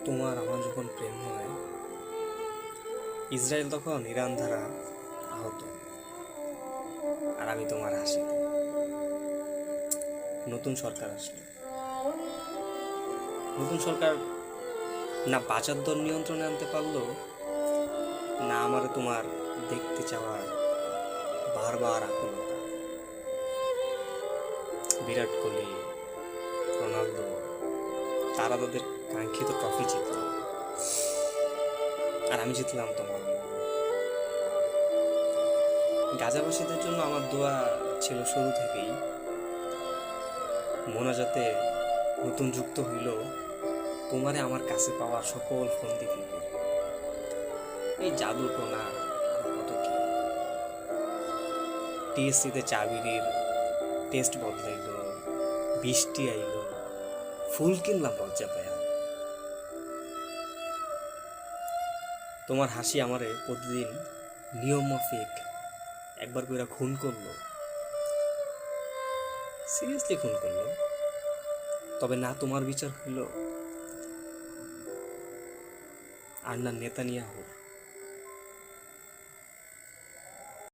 তোমার আমার যখন প্রেম হয়, ইসরায়েল তখন ইরান দ্বারা আহত, আর আমি তোমার হাসিতে। নতুন সরকার আসলো, নতুন সরকার না বাজার দর নিয়ন্ত্রণে আনতে পারলো, না আমারে তোমার দেখতে চাওয়ার বারবার আকুলতা। বিরাট কোহলি, রোনালদো, তারা তাদের কাঙ্ক্ষিত ট্রফি জিতল, আর আমি জিতলাম তোমার মন। গাজাবাসীদের জন্য আমার দোয়া ছিল শুরু থেকেই, মোনাজাতে নতুন যুক্ত হইল তোমারে আমার কাছে পাওয়ার সকল ফন্দি ফিকির। এই জাদু টোনা আর কত কি। টিএসসিতে চাবিরির টেস্ট বদলাইল, বৃষ্টি আইল, ফুল কিনলাম লজ্জা পায়া। তোমার হাসি আমারে প্রতিদিন নিয়ম মাফিক একবার কইরা খুন করলো, সিরিয়াসলি খুন করলো। তবে না তোমার বিচার হইল, আর না নেতানিয়াহুর।